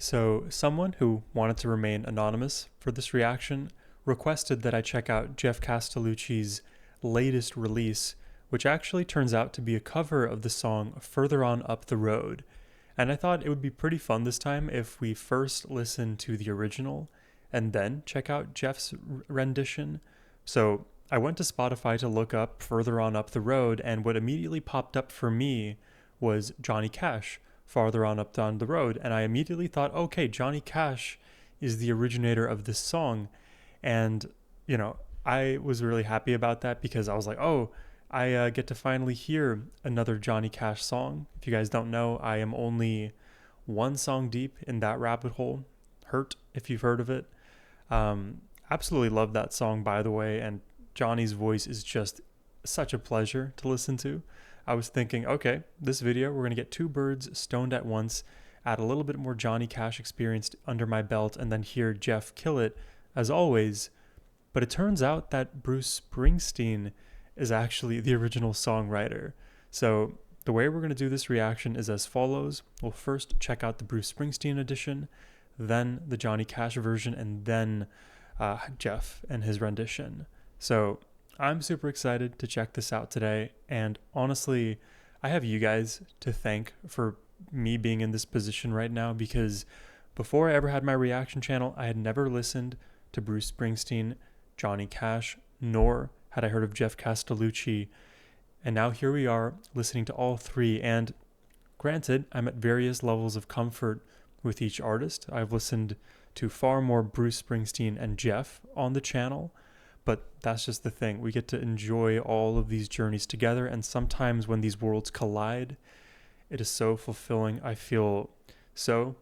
So, someone who wanted to remain anonymous for this reaction requested that I check out Geoff Castellucci's latest release, which actually turns out to be a cover of the song Further On Up the Road. And I thought it would be pretty fun this time if we first listen to the original and then check out Geoff's rendition. So, I went to Spotify to look up Further On Up the Road, and what immediately popped up for me was Johnny Cash, Farther On Up Down the Road, and I immediately thought, okay, Johnny Cash is the originator of this song. And, I was really happy about that because I was like, oh, I get to finally hear another Johnny Cash song. If you guys don't know, I am only one song deep in that rabbit hole. Hurt, if you've heard of it. Absolutely love that song, by the way, and Johnny's voice is just such a pleasure to listen to. I was thinking, okay, this video, we're going to get two birds stoned at once, add a little bit more Johnny Cash experience under my belt, and then hear Geoff kill it, as always. But it turns out that Bruce Springsteen is actually the original songwriter. So the way we're going to do this reaction is as follows. We'll first check out the Bruce Springsteen edition, then the Johnny Cash version, and then Geoff and his rendition. So I'm super excited to check this out today, and honestly, I have you guys to thank for me being in this position right now, because before I ever had my reaction channel, I had never listened to Bruce Springsteen, Johnny Cash, nor had I heard of Geoff Castellucci, and now here we are listening to all three, and granted, I'm at various levels of comfort with each artist. I've listened to far more Bruce Springsteen and Geoff on the channel, but that's just the thing. We get to enjoy all of these journeys together, and sometimes when these worlds collide, it is so fulfilling. I feel so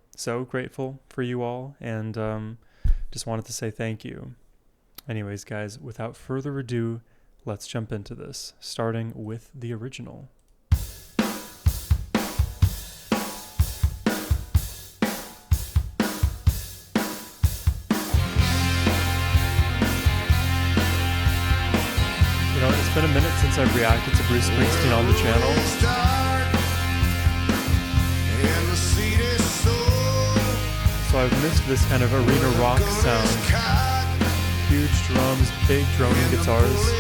grateful for you all, and just wanted to say thank you. Anyways, guys, without further ado, let's jump into this, starting with the original. It's been a minute since I've reacted to Bruce Springsteen on the channel. So I've missed this kind of arena rock sound. Huge drums, big droning guitars.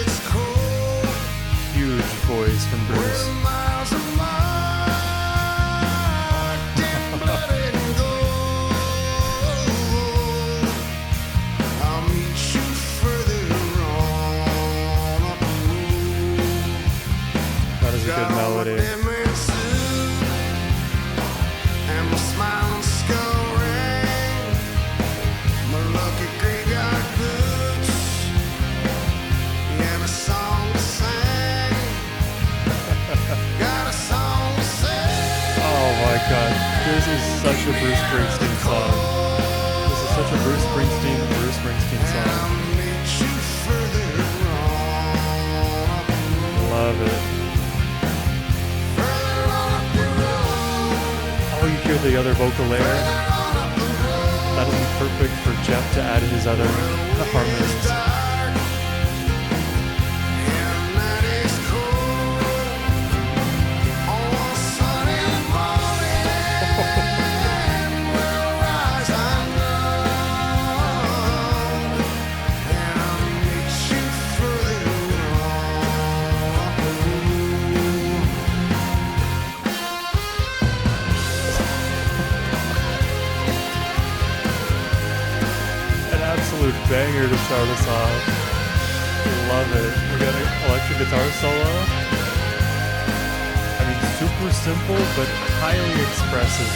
Huge voice from Bruce. That is a good melody. God, this is such a Bruce Springsteen song. This is such a Bruce Springsteen song. Love it. Oh, you hear the other vocal layer? That'll be perfect for Geoff to add his other harmonists. Banger to start us off. Love it. We got an electric guitar solo. I mean, super simple, but highly expressive.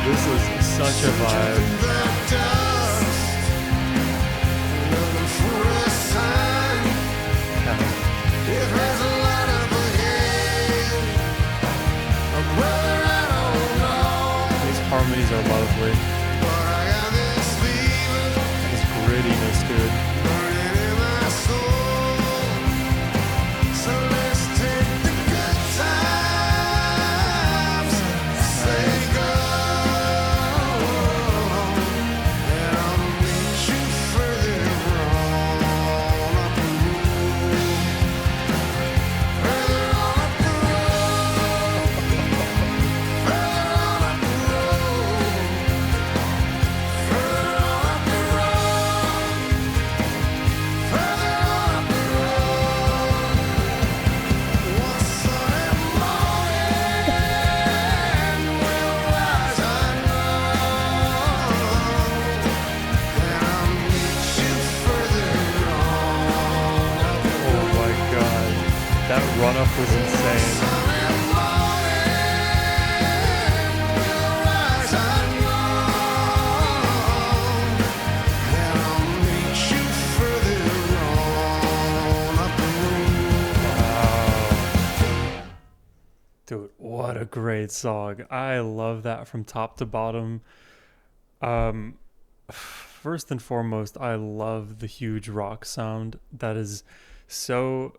This is such a vibe. These harmonies are lovely. This grittiness, dude. Dude, what a great song. I love that from top to bottom. Um, First and foremost, I love the huge rock sound that is so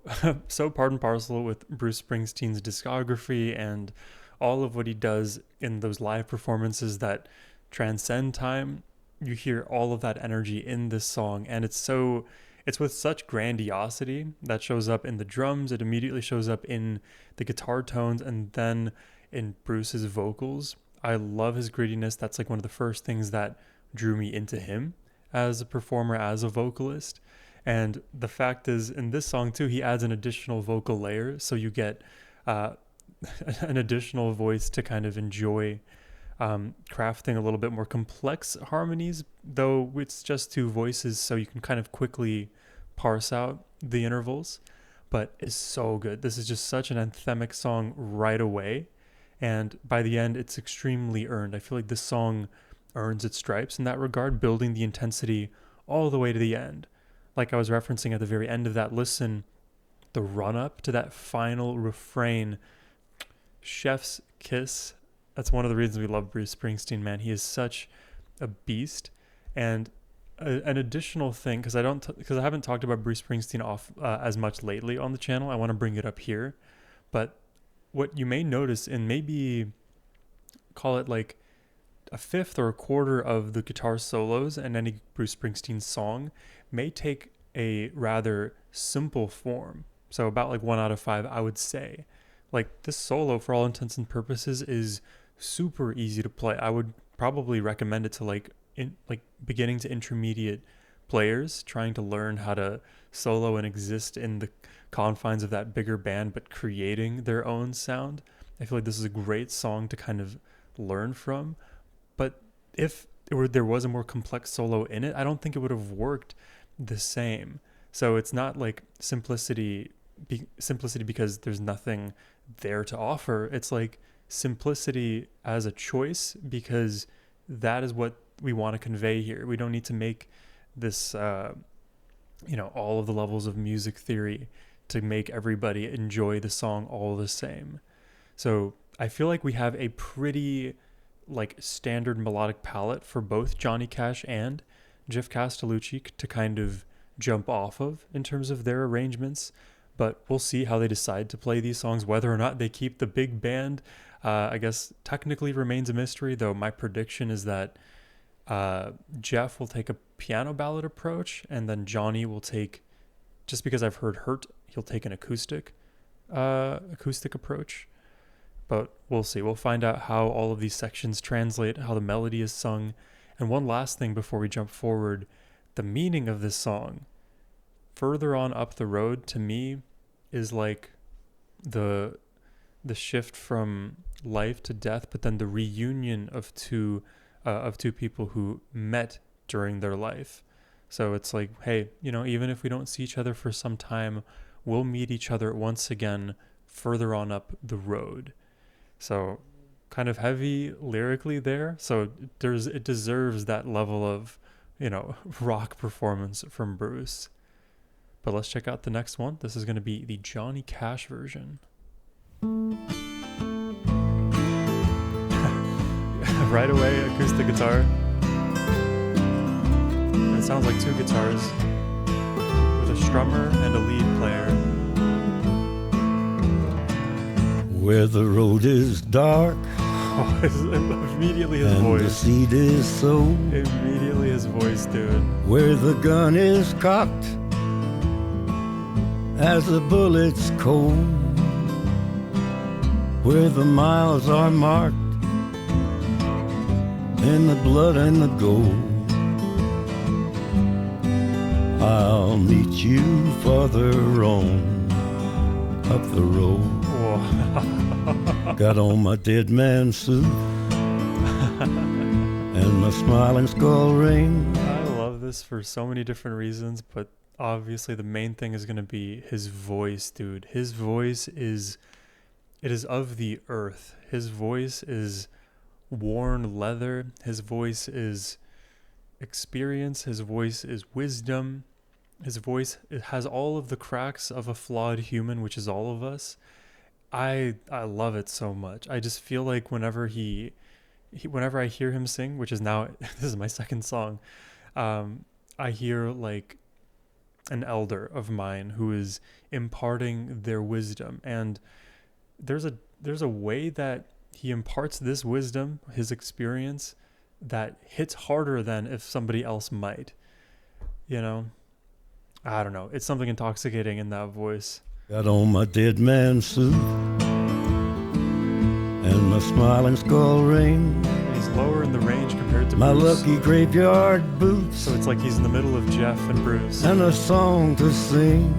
so part and parcel with Bruce Springsteen's discography and all of what he does in those live performances that transcend time. You hear all of that energy in this song, and it's with such grandiosity that shows up in the drums. It immediately shows up in the guitar tones, and then in Bruce's vocals. I love his grittiness. That's like one of the first things that drew me into him as a performer, as a vocalist. And the fact is, in this song too, he adds an additional vocal layer, so you get uh, an additional voice to kind of enjoy crafting a little bit more complex harmonies, though it's just two voices, so you can kind of quickly parse out the intervals. But it's so good. This is just such an anthemic song right away. And by the end, it's extremely earned. I feel like this song earns its stripes in that regard, building the intensity all the way to the end. Like I was referencing at the very end of that listen, the run up to that final refrain, chef's kiss. That's one of the reasons we love Bruce Springsteen, man. He is such a beast. And an additional thing, because I haven't talked about Bruce Springsteen off as much lately on the channel. I want to bring it up here, but what you may notice in maybe call it like a fifth or a quarter of the guitar solos in any Bruce Springsteen song may take a rather simple form. So about like 1 out of 5, I would say. Like this solo, for all intents and purposes, is super easy to play. I would probably recommend it to like beginning to intermediate players trying to learn how to solo and exist in the confines of that bigger band, but creating their own sound. I feel like this is a great song to kind of learn from. But if there was a more complex solo in it, I don't think it would have worked the same. So it's not like simplicity because there's nothing there to offer. It's like simplicity as a choice because that is what we want to convey here. We don't need to make this, all of the levels of music theory to make everybody enjoy the song all the same. So I feel like we have a pretty like standard melodic palette for both Johnny Cash and Geoff Castellucci to kind of jump off of in terms of their arrangements. But we'll see how they decide to play these songs, whether or not they keep the big band. I guess technically remains a mystery, though my prediction is that Geoff will take a piano ballad approach, and then Johnny will take, just because I've heard Hurt, he'll take an acoustic approach. But we'll see. We'll find out how all of these sections translate, how the melody is sung. And one last thing before we jump forward, the meaning of this song, further on up the road, to me, is like the shift from life to death, but then the reunion of two people who met during their life. So it's like, hey, even if we don't see each other for some time, we'll meet each other once again further on up the road. So kind of heavy lyrically there. So it deserves that level of, rock performance from Bruce. But let's check out the next one. This is going to be the Johnny Cash version. Right away, acoustic guitar. And it sounds like two guitars with a strummer and a lead player. Where the road is dark, immediately his and voice. The seed is sown. Immediately his voice, dude. Where the gun is cocked, as the bullet's cold. Where the miles are marked in the blood and the gold. I'll meet you farther on up the road. Got on my dead man suit and my smiling skull ring. I love this for so many different reasons, but obviously the main thing is going to be his voice, dude. His voice is of the earth. His voice is worn leather. His voice is experience. His voice is wisdom. His voice, it has all of the cracks of a flawed human, which is all of us. I love it so much. I just feel like whenever I hear him sing, which is now this is my second song, I hear like an elder of mine who is imparting their wisdom, and there's a way that he imparts this wisdom, his experience, that hits harder than if somebody else might. You know, I don't know. It's something intoxicating in that voice. Got on my dead man suit and my smiling skull ring, And he's lower in the range compared to my Bruce. lucky graveyard boots, So it's like he's in the middle of Geoff and Bruce. and a song to sing.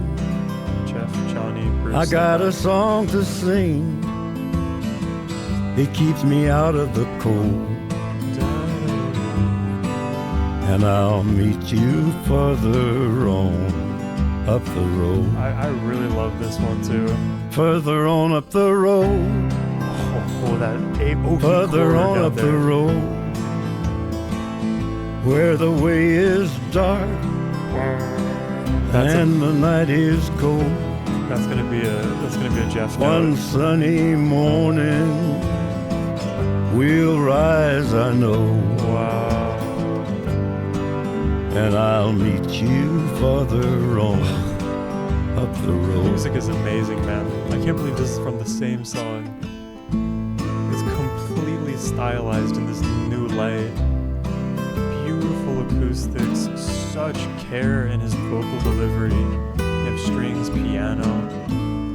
Jeff, Johnny, Bruce. I got a song to sing. It keeps me out of the cold, and I'll meet you further on up the road. I really love this one too. Further on up the road. Oh, that A Further on up the road, where the way is dark and the night is cold. That's gonna be a Jeff One note. sunny morning we'll rise, I know, Wow. and I'll meet you further on up the The road. music is amazing, man. I can't believe this is from the same song. It's completely stylized in this new light. Beautiful acoustics, such care in his vocal delivery. You have strings, piano,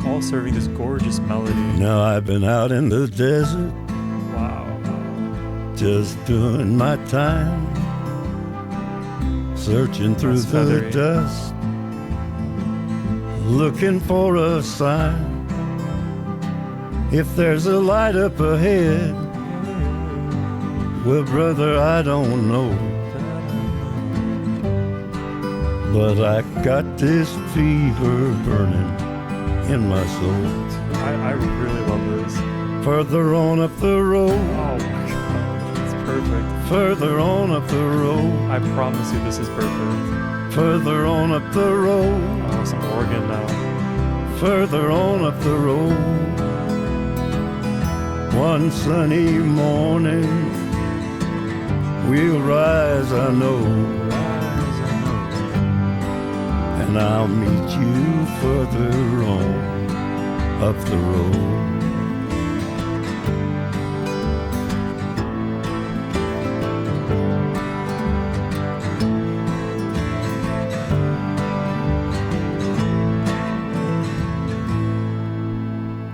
all serving this gorgeous melody. Now I've been out in the desert Wow. just doing my time, searching through That's the feathery. dust, looking for a sign. If there's a light up ahead, well, brother, I don't know, but I got this fever burning in my soul. I really love this. Further on up the road, Oh my god. It's perfect. further on up the road, I promise you this is perfect. further on up the road, Oh, some organ now. further on up the road. One sunny morning we'll rise, I know, and I'll meet you further on up the road.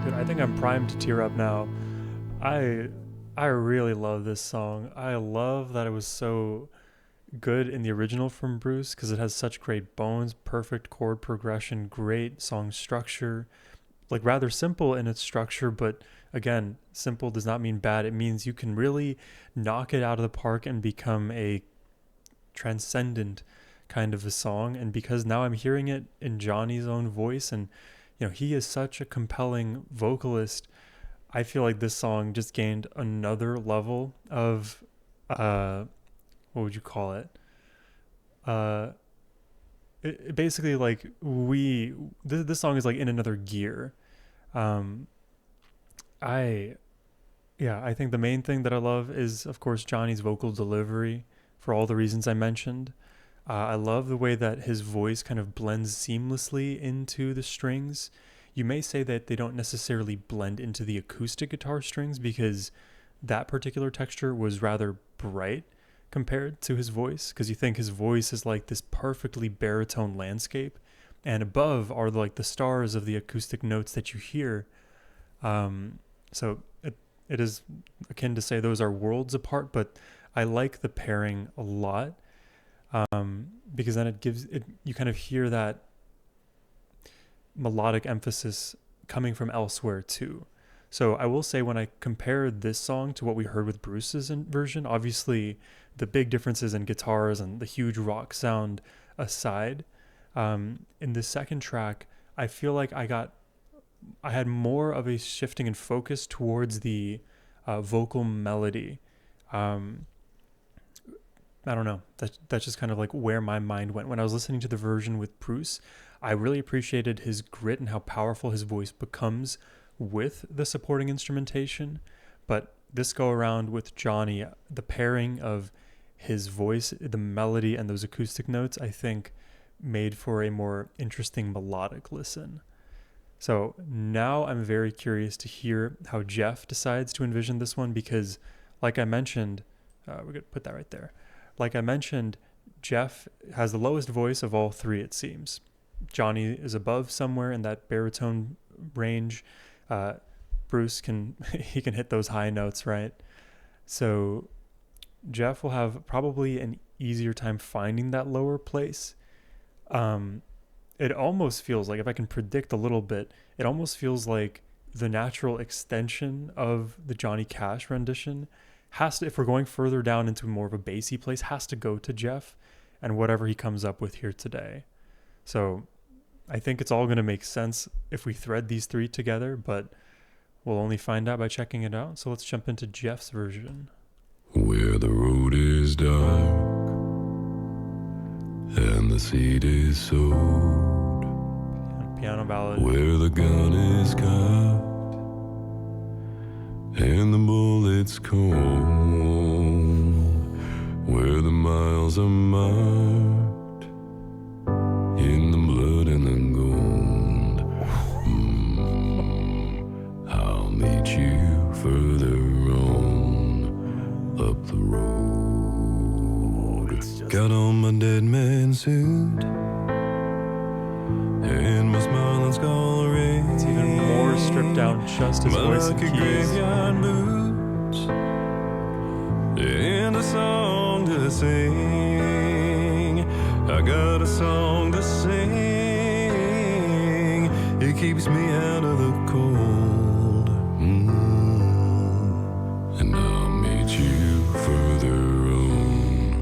Dude, I think I'm primed to tear up now. I really love this song. I love that it was so good in the original from Bruce because it has such great bones, perfect chord progression, great song structure, like rather simple in its structure, but again, simple does not mean bad. It means you can really knock it out of the park and become a transcendent kind of a song. And because now I'm hearing it in Johnny's own voice, and he is such a compelling vocalist, I feel like this song just gained another level of what would you call it? It basically, like, this song is like in another gear. I think the main thing that I love is, of course, Johnny's vocal delivery for all the reasons I mentioned. I love the way that his voice kind of blends seamlessly into the strings. You may say that they don't necessarily blend into the acoustic guitar strings because that particular texture was rather bright compared to his voice, because you think his voice is like this perfectly baritone landscape, and above are like the stars of the acoustic notes that you hear. So it is akin to say those are worlds apart, but I like the pairing a lot, because then you kind of hear that melodic emphasis coming from elsewhere too. So I will say, when I compare this song to what we heard with Bruce's version, obviously the big differences in guitars and the huge rock sound aside, in the second track, I feel like I had more of a shifting in focus towards the vocal melody. I don't know. That's just kind of like where my mind went. When I was listening to the version with Bruce, I really appreciated his grit and how powerful his voice becomes with the supporting instrumentation, but this go around with Johnny, the pairing of his voice, the melody, and those acoustic notes, I think made for a more interesting melodic listen. So now I'm very curious to hear how Geoff decides to envision this one, because like I mentioned, we're going to put that right there. Like I mentioned, Geoff has the lowest voice of all three, it seems. Johnny is above somewhere in that baritone range. Bruce can hit those high notes, right? So Geoff will have probably an easier time finding that lower place. It almost feels like, if I can predict a little bit, it almost feels like the natural extension of the Johnny Cash rendition has to, if we're going further down into more of a bassy place, has to go to Geoff and whatever he comes up with here today. So I think it's all going to make sense if we thread these three together, but we'll only find out by checking it out. So let's jump into Geoff's version. Where the road is dark and the seed is sowed, piano ballad. Where the gun is cocked and the bullets cold, where the miles are marked in the blood and the gold. I'll meet you further on up the road. Got on my dead man suit and my smiling skull ring. It's even more stripped down, just his voice and keys. Graveyard boots and a song to sing. I got a song to sing. It keeps me out of the cold. And I'll meet you further on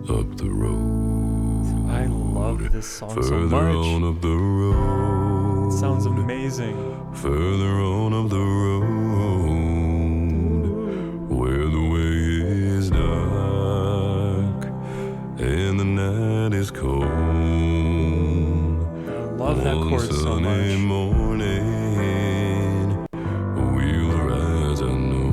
up the road. I love this song so Further much. on up the road. It sounds amazing. Further on up the road, where the way is dark and the night is cold. I love that chord so much. Morning, we'll rise, I know,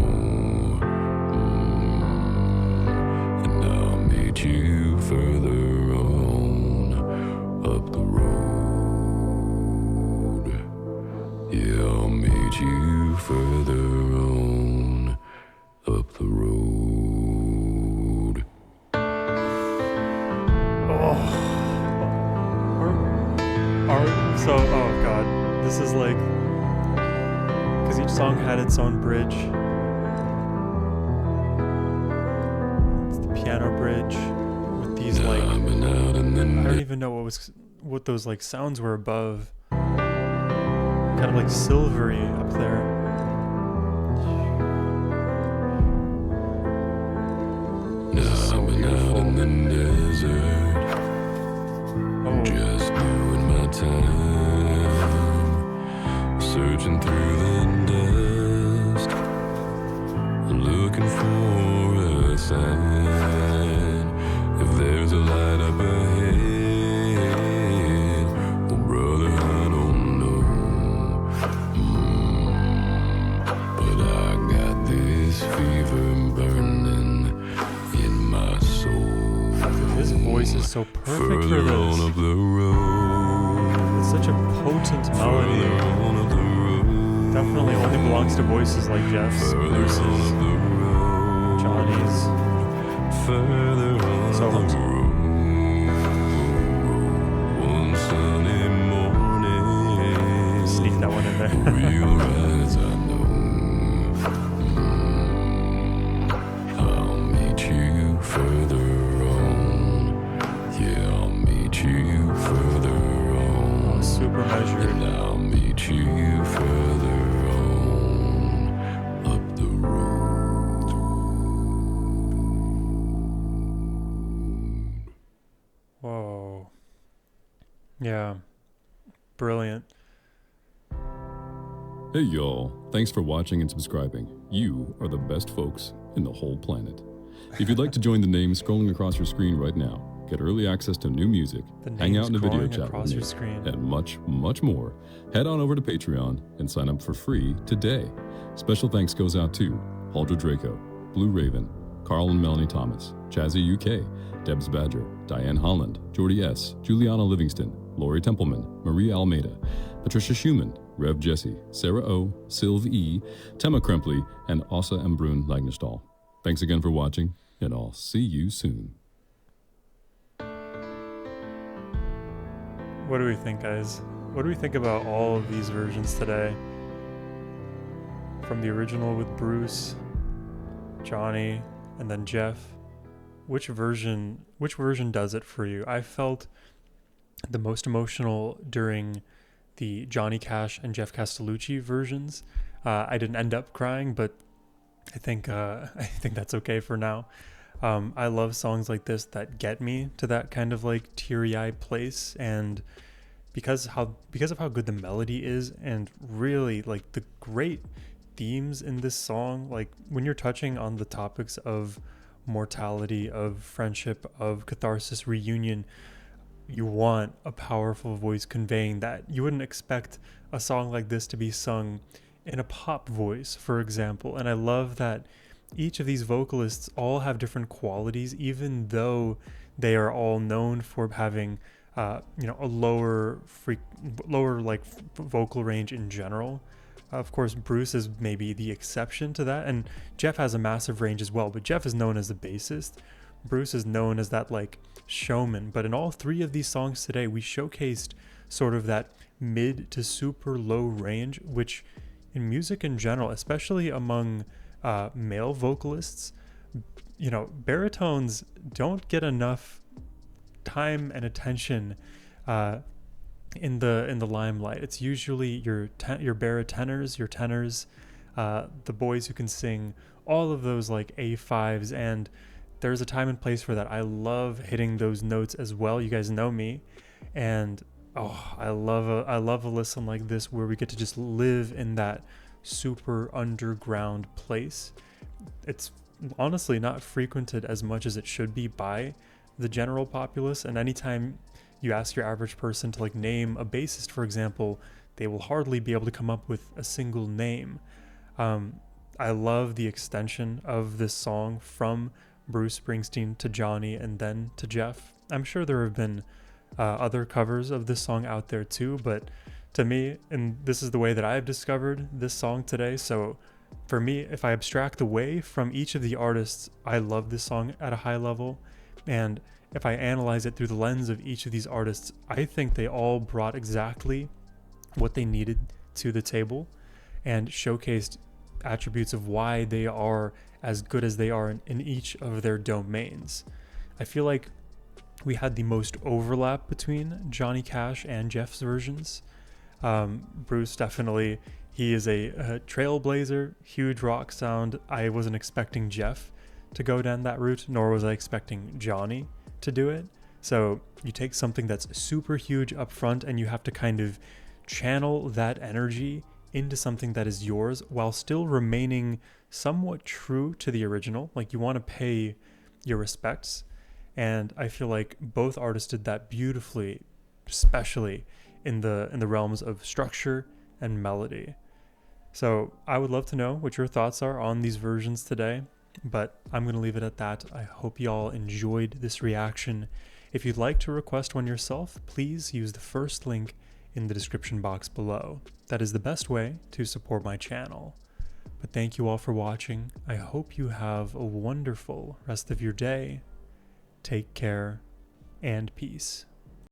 and I'll meet you further on up the road. Yeah, I'll meet you further on up the road. Oh god, this is like, because each song had its own bridge. It's the piano bridge with these like, I don't even know what those like sounds were above. Kind of like silvery up there. Now I've been out in the desert, just doing my time, searching through the dust, looking for a sign. If there's a light up ahead, well, brother, I don't know. But I got this fever burning in my soul. His voice is so perfect for Further on this. up the road. It's such a potent melody. Further on up the road. Definitely only belongs to voices like Geoff's, Further on Bruce's, up the road. Johnny's. Further on Sohum's. the road. One sunny morning. Sneak that one in there. We'll rise, I know. I'll meet you further on. Yeah, I'll meet you further on. Super measured. And I'll meet you further on up the road. Whoa. Yeah. Brilliant. Hey y'all, thanks for watching and subscribing. You are the best folks in the whole planet. If you'd like to join the names scrolling across your screen right now, get early access to new music, The hang out names in a video growing chat with across me, your screen. and much, much more, head on over to Patreon and sign up for free today. Special thanks goes out to Aldra Draco, Blue Raven, Carl and Melanie Thomas, Chazzy UK, Debs Badger, Diane Holland, Jordy S., Juliana Livingston, Lori Templeman, Marie Almeida, Patricia Schumann, Rev Jesse, Sarah O., Sylv E., Tema Krempley, and Asa Embrun Lagnestall. Thanks again for watching, and I'll see you soon. What do we think, guys? What do we think about all of these versions today? From the original with Bruce, Johnny, and then Geoff. Which version does it for you? I felt the most emotional during the Johnny Cash and Geoff Castellucci versions. I didn't end up crying, but I think that's okay for now. I love songs like this that get me to that kind of like teary-eyed place, and because of how good the melody is, and really like the great themes in this song, like when you're touching on the topics of mortality, of friendship, of catharsis, reunion, you want a powerful voice conveying that. You wouldn't expect a song like this to be sung in a pop voice, for example. And I love that each of these vocalists all have different qualities, even though they are all known for having a lower vocal range in general. Of course, Bruce is maybe the exception to that, and Geoff has a massive range as well, but Geoff is known as the bassist. Bruce is known as that like showman. But in all three of these songs today, we showcased sort of that mid to super low range, which in music in general, especially among male vocalists, baritones don't get enough time and attention in the limelight. It's usually your baritenors, your tenors, the boys who can sing all of those like A5s, and there's a time and place for that. I love hitting those notes as well. You guys know me, and I love a listen like this where we get to just live in that super underground place. It's honestly not frequented as much as it should be by the general populace, and anytime you ask your average person to like name a bassist, for example, they will hardly be able to come up with a single name. I love the extension of this song from Bruce Springsteen to Johnny and then to Geoff. I'm sure there have been other covers of this song out there too, but to me, and this is the way that I've discovered this song today, so for me, if I abstract away from each of the artists, I love this song at a high level, and if I analyze it through the lens of each of these artists, I think they all brought exactly what they needed to the table and showcased attributes of why they are as good as they are in each of their domains. I feel like we had the most overlap between Johnny Cash and Geoff's versions. Bruce definitely, he is a trailblazer, huge rock sound. I wasn't expecting Geoff to go down that route, nor was I expecting Johnny to do it. So you take something that's super huge up front and you have to kind of channel that energy into something that is yours while still remaining somewhat true to the original. Like you want to pay your respects, and I feel like both artists did that beautifully, especially in the realms of structure and melody. So I would love to know what your thoughts are on these versions today, but I'm going to leave it at that. I hope y'all enjoyed this reaction. If you'd like to request one yourself, please use the first link in the description box below. That is the best way to support my channel. But thank you all for watching. I hope you have a wonderful rest of your day. Take care and peace.